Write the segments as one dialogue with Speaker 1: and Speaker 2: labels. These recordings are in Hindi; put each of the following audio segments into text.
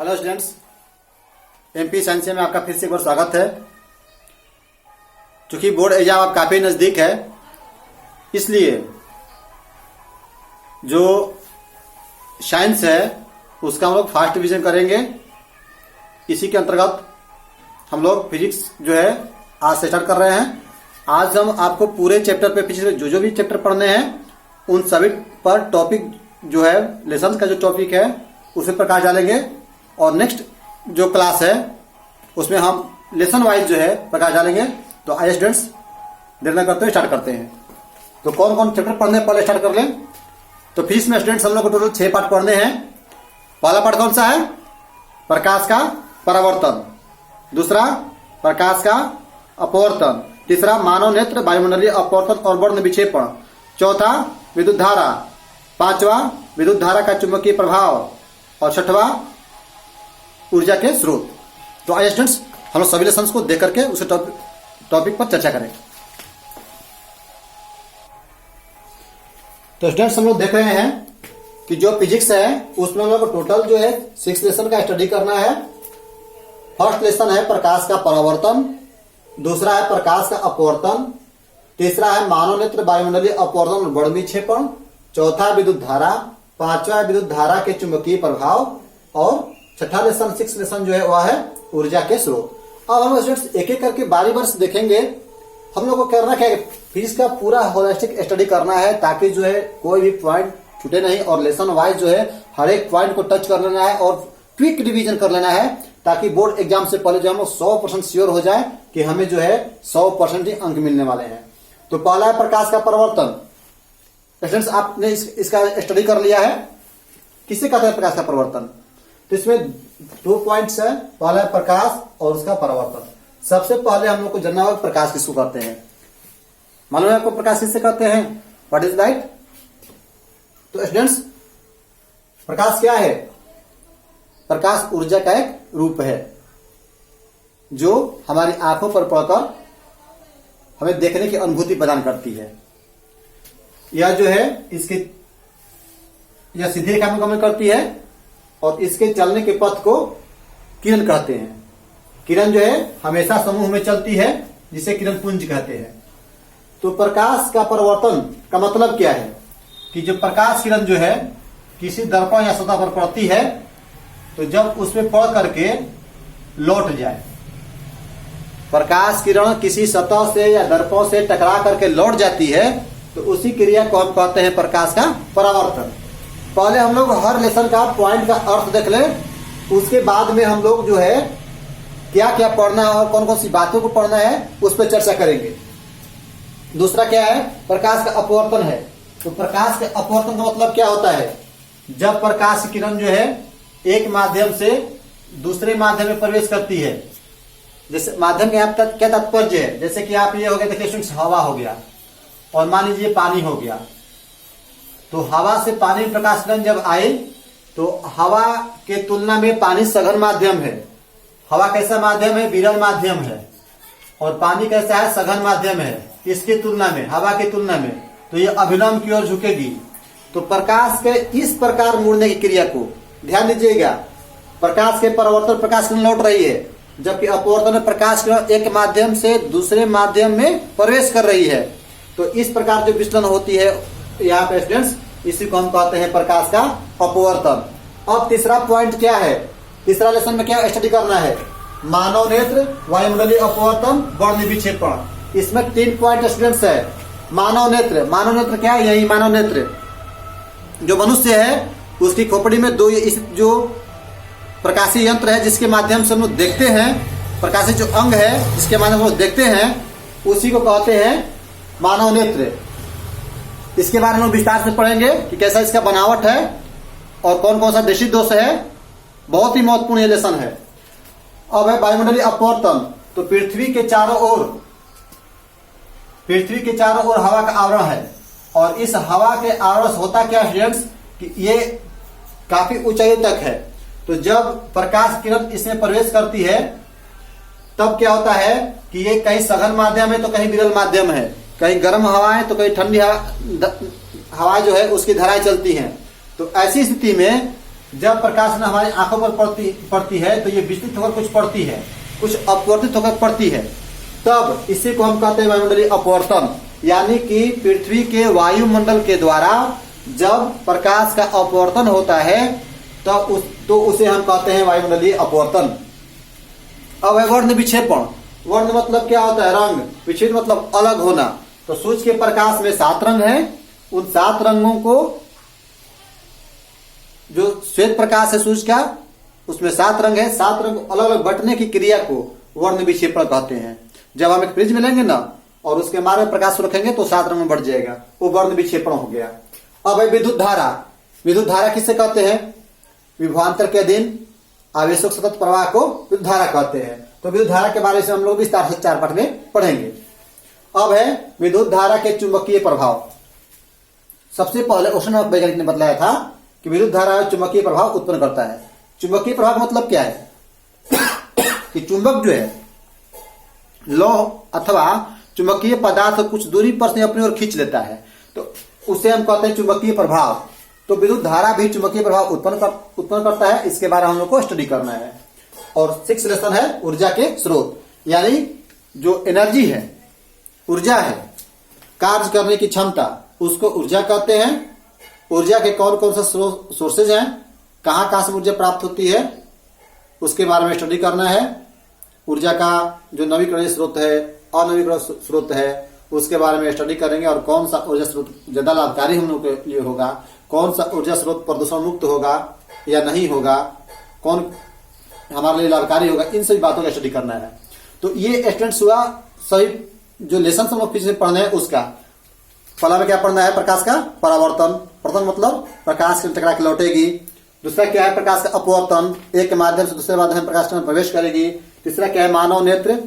Speaker 1: हेलो स्टूडेंट्स, एमपी साइंस में आपका फिर से एक बार स्वागत है। चूंकि बोर्ड एग्जाम आप काफी नजदीक है, इसलिए जो साइंस है उसका हम लोग फास्ट रिवीजन करेंगे। इसी के अंतर्गत हम लोग फिजिक्स जो है आज से स्टार्ट कर रहे हैं। आज हम आपको पूरे चैप्टर पे पिछले जो भी चैप्टर पढ़ने हैं उन सभी पर टॉपिक जो है लेसन का जो टॉपिक है उसे प्रकाश डालेंगे, और नेक्स्ट जो क्लास है उसमें हम लेसन वाइज जो है प्रकाश डालेंगे। तो आइए स्टूडेंट्स, देर न करते हुए स्टार्ट करते हैं। तो कौन कौन चैप्टर पढ़ने पहले स्टार्ट कर लें। तो फिजिक्स में स्टूडेंट्स हम लोग को टोटल 6 पार्ट पढ़ने हैं। पहला पार्ट कौन सा है? प्रकाश का परावर्तन। दूसरा प्रकाश का अपवर्तन। तीसरा मानव नेत्र, वायुमंडलीय अपवर्तन और वर्ण विक्षेपण। चौथा विद्युत धारा। पांचवा विद्युत धारा का चुंबकीय प्रभाव। और छठवा ऊर्जा के स्रोत। तो आइए स्टूडेंट्स, हम लोग सभी लेसन्स को देख करके उस टॉपिक पर चर्चा करें। तो स्टूडेंट्स, हम लोग देख रहे हैं कि जो फिजिक्स है उसमें हम लोग को टोटल जो है 6 लेसन का स्टडी करना है। फर्स्ट लेसन है प्रकाश का परावर्तन। दूसरा है प्रकाश का अपवर्तन। तीसरा है मानव नेत्र, वायुमंडलीय अपवर्तन और वर्ण विक्षेपण। चौथा विद्युत धारा। पांचवा विद्युत धारा के चुंबकीय प्रभाव। और छठा लेसन 6 लेसन जो है वह है ऊर्जा के स्रोत। अब हम स्टूडेंट्स एक एक करके बारी बारी से देखेंगे। हम लोग को करना क्या है, फिजिक्स का पूरा होलिस्टिक स्टडी करना है ताकि जो है कोई भी पॉइंट छूटे नहीं, और लेसन वाइज जो है हर एक पॉइंट को टच कर लेना है और क्विक रिवीजन कर लेना है, ताकि बोर्ड एग्जाम से पहले जो हम 100% श्योर हो जाए कि हमें जो है 100% ही अंक मिलने वाले हैं। तो पहला है प्रकाश का परिवर्तन। स्टूडेंट्स, आपने इसका स्टडी कर लिया है। किसे कहते हैं प्रकाश का परिवर्तन? तो इसमें 2 पॉइंट्स है। पहला है प्रकाश और उसका परावर्तन। सबसे पहले हम लोग को जानना होगा प्रकाश किसको कहते हैं। मालूम है आपको प्रकाश किससे कहते हैं? What is light? तो स्टूडेंट्स, प्रकाश क्या है? प्रकाश ऊर्जा का एक रूप है जो हमारी आंखों पर पड़कर हमें देखने की अनुभूति प्रदान करती है। यह जो है यह सीधे काम गमन करती है और इसके चलने के पथ को किरण कहते हैं। किरण जो है हमेशा समूह में चलती है, जिसे किरण पुंज कहते हैं। तो प्रकाश का परिवर्तन का मतलब क्या है कि जो प्रकाश किरण जो है किसी दर्पण या सतह पर पड़ती है, तो जब उसमें पड़ करके लौट जाए, प्रकाश किरण किसी सतह से या दर्पण से टकरा करके लौट जाती है, तो उसी क्रिया को हम कहते हैं प्रकाश का परावर्तन। पहले हम लोग हर लेसन का पॉइंट का अर्थ देख लें, उसके बाद में हम लोग जो है क्या क्या पढ़ना है और कौन कौन सी बातों को पढ़ना है उस पर चर्चा करेंगे। दूसरा क्या है? प्रकाश का अपवर्तन है। तो प्रकाश के अपवर्तन का मतलब क्या होता है? जब प्रकाश किरण जो है एक माध्यम से दूसरे माध्यम में प्रवेश करती है। जैसे माध्यम के यहाँ क्या तात्पर्य है? जैसे कि आप ये हो गया, देखिए स्टूडेंट्स, हवा हो गया और मान लीजिए पानी हो गया। तो हवा से पानी में प्रकाश किरण जब आए तो हवा के तुलना में पानी सघन माध्यम है। हवा कैसा माध्यम है? विरल माध्यम है। और पानी कैसा है? सघन माध्यम है। इसकी तुलना में, हवा की तुलना में, तो ये अभिलंब की ओर झुकेगी। तो प्रकाश के इस प्रकार मुड़ने की क्रिया को ध्यान दीजिएगा। प्रकाश के परिवर्तन प्रकाश किरण लौट रही है, जबकि अपवर्तन में प्रकाश किरण एक माध्यम से दूसरे माध्यम में प्रवेश कर रही है। तो इस प्रकार जो विचलन होती है यहाँ पे स्टूडेंट्स, इसी को हम कहते हैं प्रकाश का अपवर्तन। अब तीसरा पॉइंट क्या है? तीसरा लेसन में क्या स्टडी करना है? मानव नेत्र, वायुमंडलीय अपवर्तन, वर्ण विक्षेपण। इसमें 3 पॉइंट स्टूडेंट्स है। मानव नेत्र। मानव नेत्र क्या है? यही मानव नेत्र जो मनुष्य है उसकी खोपड़ी में 2 इस जो प्रकाशीय यंत्र है जिसके माध्यम से हम लोग देखते हैं, प्रकाशित जो अंग है जिसके माध्यम से हम लोग देखते हैं, उसी को कहते हैं मानव नेत्र। इसके बारे में हम विस्तार से पढ़ेंगे कि कैसा इसका बनावट है और कौन कौन सा देशी दोष है। बहुत ही महत्वपूर्ण ये लेसन है। अब है वायुमंडलीय अपवर्तन। तो पृथ्वी के चारों ओर हवा का आवरण है, और इस हवा के आवरण से होता क्या स्टूडेंट्स कि ये काफी ऊंचाई तक है। तो जब प्रकाश किरण इसमें प्रवेश करती है तब क्या होता है कि ये कहीं सघन माध्यम है तो कहीं विरल माध्यम है, कहीं गर्म हवा है तो कहीं ठंडी हवा जो है उसकी धाराएं चलती हैं। तो ऐसी स्थिति में जब प्रकाश न हमारी आंखों पर पड़ती है तो ये विस्तृत होकर कुछ पड़ती है, कुछ अपवर्तित होकर पड़ती है, तब इसी को हम कहते हैं वायुमंडलीय अपवर्तन। यानी कि पृथ्वी के वायुमंडल के द्वारा जब प्रकाश का अपवर्तन होता है तो उसे हम कहते हैं वायुमंडलीय अपवर्तन। अब है वर्ण विक्षेपण। वर्ण मतलब क्या होता है? रंग। विक्षेपण मतलब अलग होना। तो सूर्य के प्रकाश में 7 रंग हैं। उन 7 रंगों को, जो श्वेत प्रकाश है सूर्य का, उसमें 7 रंग है। 7 रंग अलग अलग बंटने की क्रिया को वर्ण विक्षेपण कहते हैं। जब हम एक फ्रिज में लेंगे ना और उसके मारे में प्रकाश रखेंगे तो 7 रंग में बढ़ जाएगा, वो वर्ण विक्षेपण हो गया। अब है विद्युत धारा। विद्युत धारा किसे कहते हैं? विभवांतर के अधीन आवेशों के सतत प्रवाह को विद्युत धारा कहते हैं। तो विद्युत धारा के बारे में हम लोग विस्तार से 4 पाठ में पढ़ेंगे। अब है विद्युत धारा के चुंबकीय प्रभाव। सबसे पहले ओशन वैज्ञानिक ने बताया था कि विद्युत धारा चुंबकीय प्रभाव उत्पन्न करता है। चुंबकीय प्रभाव का मतलब क्या है? कि चुंबक जो है लौह अथवा चुंबकीय पदार्थ कुछ दूरी पर से अपनी ओर खींच लेता है, तो उसे हम कहते हैं चुंबकीय प्रभाव। तो विद्युत धारा भी चुंबकीय प्रभाव उत्पन्न करता है। इसके बारे में हम लोग को स्टडी करना है। और 6 लेसन है ऊर्जा के स्रोत। यानी जो एनर्जी है, ऊर्जा है, कार्य करने की क्षमता, उसको ऊर्जा कहते हैं। ऊर्जा के कौन कौन से सोर्सेज हैं, कहां से ऊर्जा प्राप्त होती है, उसके बारे में स्टडी करना है। ऊर्जा का जो नवीकरणीय स्रोत है, अनवीकरणीय स्रोत है, उसके बारे में स्टडी करेंगे। और कौन सा ऊर्जा स्रोत ज्यादा लाभकारी हम लोग के लिए होगा, कौन सा ऊर्जा स्रोत प्रदूषण मुक्त होगा या नहीं होगा, कौन हमारे लिए लाभकारी होगा, इन सभी बातों का स्टडी करना है। तो ये स्टूडेंट्स हुआ सही जो लेसन हम लोग फिर से पढ़ना है उसका। पहला में क्या पढ़ना है? प्रकाश का परावर्तन। प्रथम मतलब प्रकाश से टकरा के लौटेगी। दूसरा क्या है? प्रकाश का अपवर्तन, एक के माध्यम से दूसरे माध्यम प्रकाश में प्रवेश करेगी। तीसरा क्या है? मानव नेत्र,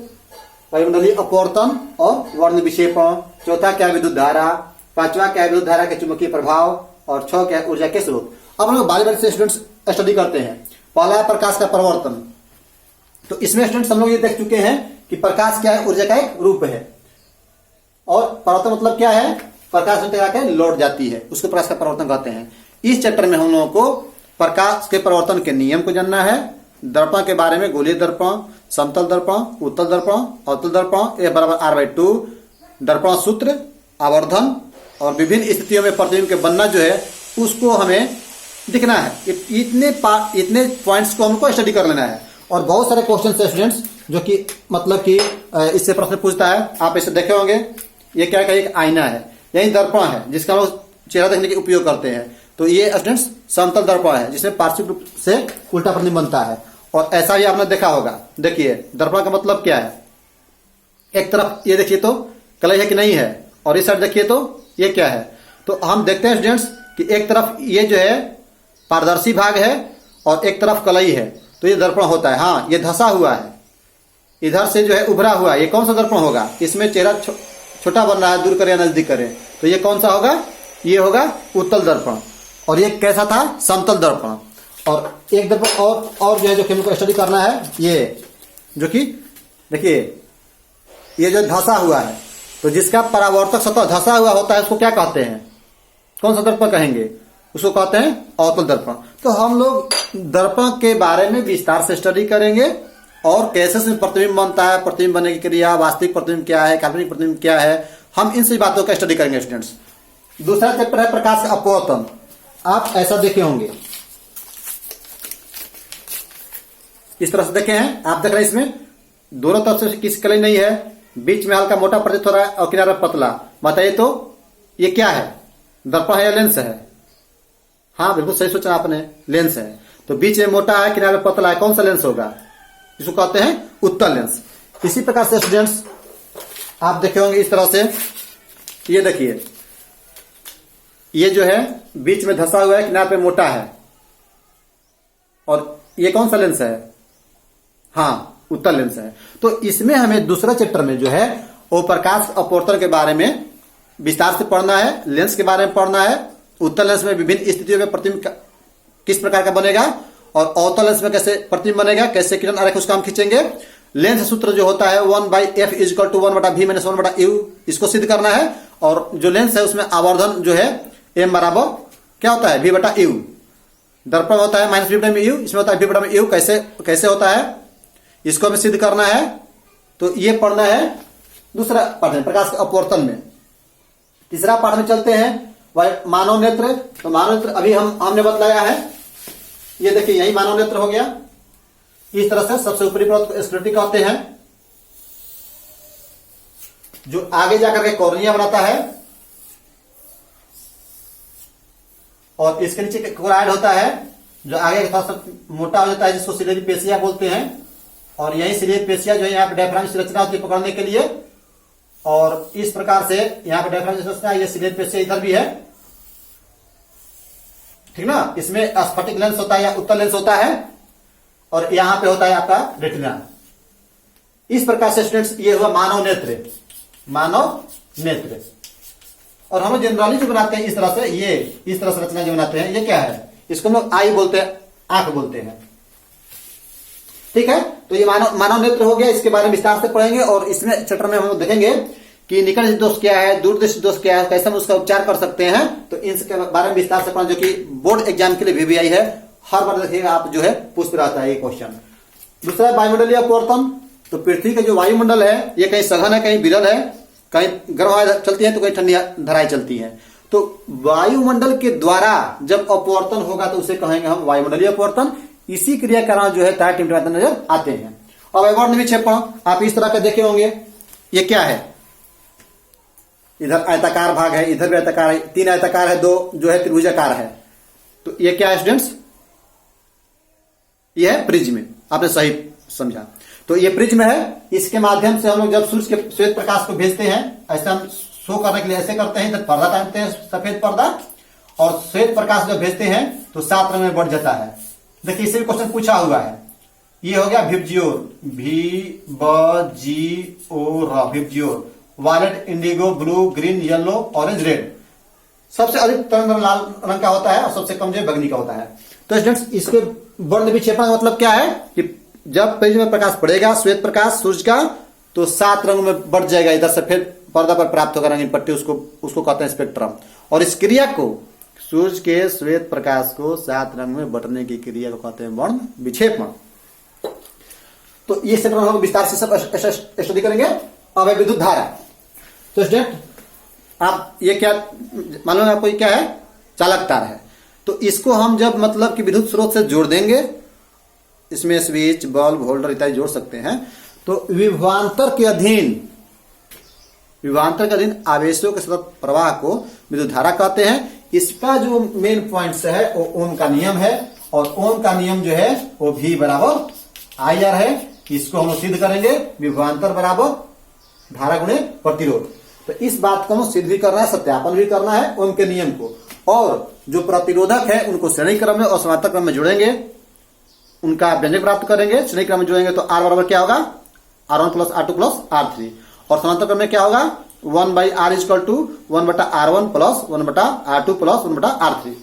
Speaker 1: वायुमंडलीय अपवर्तन और वर्ण विक्षेपण। चौथा क्या है? विद्युत धारा। पांचवा क्या है? विद्युत धारा के चुंबकीय प्रभाव। और 6 क्या है? ऊर्जा के स्रोत। अब हम लोग बारी से स्टूडेंट्स स्टडी करते हैं। पहला है प्रकाश का परावर्तन। तो इसमें स्टूडेंट्स हम लोग ये देख चुके हैं कि प्रकाश क्या है? ऊर्जा का एक रूप है। और परावर्तन मतलब क्या है? प्रकाश में टकरा के लौट जाती है, उसको प्रकाश का परावर्तन कहते हैं। इस चैप्टर में हम लोगों को प्रकाश के परावर्तन के नियम को जानना है, दर्पण के बारे में, गोलीय दर्पण, समतल दर्पण, उत्तल दर्पण, अवतल दर्पण, A = R/2, दर्पण सूत्र, आवर्धन और विभिन्न स्थितियों में प्रतिबिंब के बनना जो है उसको हमें दिखना है। इतने पॉइंट्स को हमको स्टडी कर लेना है। और बहुत सारे क्वेश्चन है स्टूडेंट्स जो कि मतलब कि इससे प्रश्न पूछता है। आप इसे देखे होंगे, ये क्या है? एक आईना है, यही दर्पण है जिसका हम लोग चेहरा देखने के उपयोग करते हैं। तो ये स्टूडेंट्स समतल दर्पण है जिसमें पार्श्विक रूप से उल्टा प्रतिबिंब बनता है। और ऐसा भी आपने देखा होगा। देखिए दर्पण का मतलब क्या है? एक तरफ ये देखिए तो कलई है कि नहीं है, और इस साइड देखिए तो ये क्या है? तो हम देखते हैं स्टूडेंट्स कि एक तरफ ये जो है पारदर्शी भाग है और एक तरफ कलई है, तो ये दर्पण होता है। हाँ, ये धंसा हुआ है, इधर से जो है उभरा हुआ है, ये कौन सा दर्पण होगा? इसमें चेहरा छोटा बन रहा है, दूर करे या नजदीक करे, तो ये कौन सा होगा? ये होगा उत्तल दर्पण। और ये कैसा था? समतल दर्पण। और एक दर्पण और जो है जो हमको स्टडी करना है, ये जो कि देखिए ये जो धंसा हुआ है, तो जिसका परावर्तक सतह धंसा हुआ होता है उसको क्या कहते हैं? कौन सा दर्पण कहेंगे? उसको कहते हैं अवतल दर्पण। तो हम लोग दर्पण के बारे में विस्तार से स्टडी करेंगे और कैसे से प्रतिबिंब बनता है, प्रतिबिंब बनने की क्रिया, वास्तविक प्रतिबिंब क्या है, काल्पनिक प्रतिबिंब क्या है, हम इन सभी बातों का स्टडी करेंगे स्टूडेंट्स। दूसरा चैप्टर है प्रकाश का अपवर्तन। आप ऐसा देखे होंगे, इस तरह से देखे हैं आप। देख रहे हैं इसमें दोनों तरफ से किसी कलई नहीं है, बीच में हल्का मोटा प्रतीत हो रहा है और किनारा पतला। बताइए तो ये क्या है? दर्पण है या लेंस है? हाँ बिल्कुल सही सोचा आपने, लेंस है। तो बीच में मोटा है, किनारे पतला है, कौन सा लेंस होगा? इसको कहते हैं उत्तल लेंस। इसी प्रकार से स्टूडेंट्स आप देखे होंगे इस तरह से, ये देखिए ये जो है बीच में धंसा हुआ है, किनारे पे मोटा है, और ये कौन सा लेंस है? हाँ, उत्तल लेंस है। तो इसमें हमें दूसरा चैप्टर में जो है वो प्रकाश अपवर्तन के बारे में विस्तार से पढ़ना है, लेंस के बारे में पढ़ना है। उत्तल लेंस में विभिन्न स्थितियों में प्रतिबिंब किस प्रकार का बनेगा, और अवतल लेंस में कैसे प्रतिबिंब बनेगा, कैसे किरण आरेख उसका हम खींचेंगे। लेंस सूत्र जो होता है 1/f = 1/v - 1/u, इसको सिद्ध करना है। और जो लेंस है उसमें आवर्धन जो है m बराबर क्या होता है? v/u। दर्पण होता है माइनस v/u, इसमें होता है v/u। कैसे कैसे होता है इसको हमें सिद्ध करना है, तो ये पढ़ना है दूसरा पाठ में, प्रकाश के अपवर्तन में। तीसरा पाठ में चलते हैं, मानव नेत्र। तो मानव नेत्र अभी हमने बतलाया है, ये देखिए यही मानव नेत्र हो गया। इस तरह से सबसे ऊपरी परत को स्क्लेरोटिक कहते हैं, जो आगे जाकर के कॉर्निया बनाता है, और इसके नीचे कोराइड होता है जो आगे थोड़ा सा मोटा हो जाता है, जिसको सिलेरी पेशिया बोलते हैं। और यही सिलेरी पेशिया जो है यहाँ पे डायफ्राम की रचना होती है पकड़ने के लिए, और इस प्रकार से यहाँ पे डायफ्राम की रचना, ये सिलेरी पेशिया इधर भी है, ठीक ना। इसमें स्फटिक लेंस होता है या उत्तल लेंस होता है, और यहां पे होता है आपका रेटिना। इस प्रकार से स्टूडेंट्स ये हुआ मानव नेत्र, मानव नेत्र। और हम जनरली जो बनाते हैं इस तरह से, ये इस तरह से रचना जो बनाते हैं, ये क्या है, इसको हम लोग आई बोलते हैं, आंख बोलते हैं, ठीक है। तो ये मानव नेत्र हो गया, इसके बारे में विस्तार से पढ़ेंगे। और इसमें चैप्टर में हम लोग देखेंगे कि निकट दृष्टि दोष क्या है, दूरदृष्टि दोष क्या है, कैसे हम उसका उपचार कर सकते हैं। तो इसके बारे में विस्तार से पढ़ना, जो कि बोर्ड एग्जाम के लिए VVI है, हर बार देखिएगा आप जो है पूछते रहता है ये क्वेश्चन। दूसरा वायुमंडलीय अपवर्तन। तो पृथ्वी का जो वायुमंडल है, ये कहीं सघन है, कहीं विरल है, कहीं गर्म हवाएं चलती है तो कहीं ठंडी धाराएं चलती हैं। तो वायुमंडल के द्वारा जब अपवर्तन होगा तो उसे कहेंगे हम वायुमंडलीय अपवर्तन। इसी क्रिया के कारण जो है तारे टिमटिमाते नजर आते हैं। अब अवर्ण विक्षेपण आप इस तरह के देखे होंगे, ये क्या है, इधर आयताकार भाग है, इधर भी आयताकार है, 3 आयताकार है, 2 जो है त्रिभुजाकार है। तो ये क्या है स्टूडेंट्स, ये है प्रिज्म। आपने सही समझा। तो ये प्रिज्म है, इसके माध्यम से हम लोग जब सूर्य के श्वेत प्रकाश को भेजते हैं, ऐसे हम शो करने के लिए ऐसे करते हैं, इधर पर्दा टांगते हैं, सफेद पर्दा, और श्वेत प्रकाश जब भेजते हैं तो 7 रंग में बढ़ जाता है। देखिए इससे भी क्वेश्चन पूछा हुआ है, ये हो गया VIBGYOR, VBGOR, VIBGYOR. Violet, indigo, blue, green, yellow, orange, red. सबसे अधिक तरंग लाल रंग का होता है और सबसे कम जो है बैंगनी का होता है। तो स्टूडेंट्स इसके वर्ण विक्षेपण का मतलब क्या है कि जब प्रिज्म में प्रकाश पड़ेगा, श्वेत प्रकाश सूर्य का, तो 7 रंग में बढ़ जाएगा, इधर सफेद पर्दा पर प्राप्त होगा रंगीन पट्टी, उसको कहते हैं स्पेक्ट्रम। और इस क्रिया को, सूर्य के श्वेत प्रकाश को 7 रंग में बंटने की क्रिया को कहते हैं वर्ण विक्षेपण। तो ये सेक्टर हम विस्तार से सब स्टडी करेंगे। अब है विद्युत धारा। तो स्टूडेंट आप ये क्या मालूम है आपको, ये क्या है, चालक तार है। तो इसको हम जब मतलब कि विद्युत स्रोत से जोड़ देंगे, इसमें स्विच, बल्ब, होल्डर इत्यादि जोड़ सकते हैं, तो विभवांतर के अधीन आवेशों के सतत प्रवाह को विद्युत धारा कहते हैं। इसका जो मेन पॉइंट्स है वो ओम का नियम है, और ओम का नियम जो है वो V बराबर IR है। इसको हम सिद्ध करेंगे, विभवांतर बराबर धारा गुणे प्रतिरोध। तो इस बात को हम सिद्ध भी करना है, सत्यापन भी करना है ओम के नियम को। और जो प्रतिरोधक है उनको श्रेणी क्रम में और समांतर क्रम में जोड़ेंगे, उनका व्यंजक प्राप्त करेंगे। श्रेणी क्रम में जोड़ेंगे तो R बराबर क्या होगा, R1 plus R2 plus R3। और समांतर क्रम में क्या होगा, 1/R equal to 1/R1 plus 1/R2 plus 1/R3।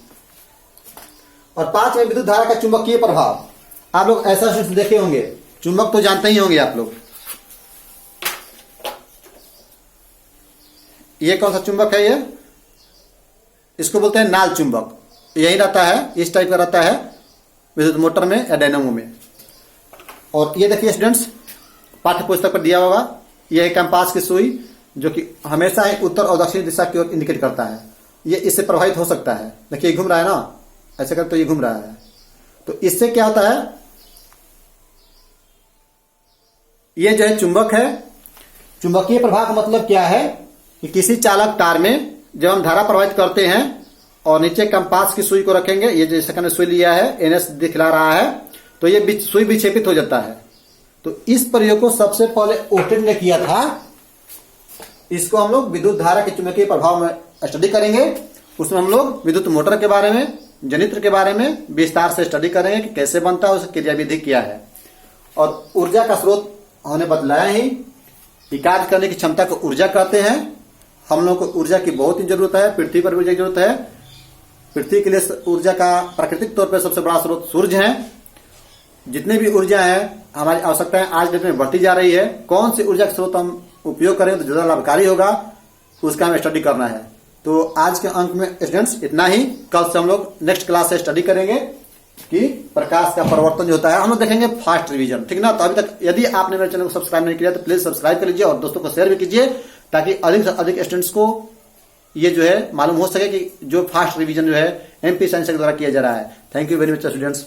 Speaker 1: और 5 में विद्युत धारा का चुंबकीय प्रभाव। आप लोग ऐसा देखे होंगे, चुंबक तो जानते ही होंगे आप लोग। ये कौन सा चुंबक है, ये इसको बोलते हैं नाल चुंबक। यही रहता है, इस टाइप का रहता है विद्युत मोटर में या डायनामो में। और ये देखिए स्टूडेंट्स, पाठ्य पुस्तक पर दिया होगा, यह है कंपास की सुई, जो कि हमेशा ही उत्तर और दक्षिण दिशा की ओर इंडिकेट करता है। ये इससे प्रभावित हो सकता है। देखिए घूम रहा है ना, ऐसे कर तो ये घूम रहा है। तो इससे क्या होता है, ये जो है चुंबक है। चुंबकीय प्रभाव का मतलब क्या है कि किसी चालक तार में जब हम धारा प्रवाहित करते हैं और नीचे कंपास की सुई को रखेंगे, ये जैसे मैंने सुई लिया है, NS दिखला रहा है, तो ये सुई विक्षेपित हो जाता है। तो इस प्रयोग को सबसे पहले ओस्टेड ने किया था। इसको हम लोग विद्युत धारा के चुंबकीय प्रभाव में स्टडी करेंगे। उसमें हम लोग विद्युत मोटर के बारे में, जनित्र के बारे में विस्तार से स्टडी करेंगे कि कैसे बनता है, उसकी क्रियाविधि क्या है। और ऊर्जा का स्रोत हमने बतलाया ही कि कार्य करने की क्षमता को ऊर्जा कहते हैं। हम लोग को ऊर्जा की बहुत ही जरूरत है, पृथ्वी पर ऊर्जा की जरूरत है। पृथ्वी के लिए ऊर्जा का प्राकृतिक तौर पर सबसे बड़ा स्रोत सूर्य है। जितने भी ऊर्जा है हमारी आवश्यकताएं आज डेट में बढ़ती जा रही है। कौन सी ऊर्जा का स्रोत हम उपयोग करें तो ज्यादा लाभकारी होगा, उसका हमें स्टडी करना है। तो आज के अंक में स्टूडेंट्स इतना ही। कल से हम लोग नेक्स्ट क्लास से स्टडी करेंगे। कि प्रकाश का परिवर्तन जो होता है हम लोग देखेंगे फास्ट रिवीजन, ठीक ना। तो अभी तक यदि आपने मेरे चैनल को सब्सक्राइब नहीं किया तो प्लीज सब्सक्राइब कर लीजिए और दोस्तों को शेयर भी कीजिए, ताकि अधिक से अधिक स्टूडेंट्स को ये जो है मालूम हो सके कि जो फास्ट रिवीजन जो है MP साइंस के द्वारा किया जा रहा है। Thank you very much students.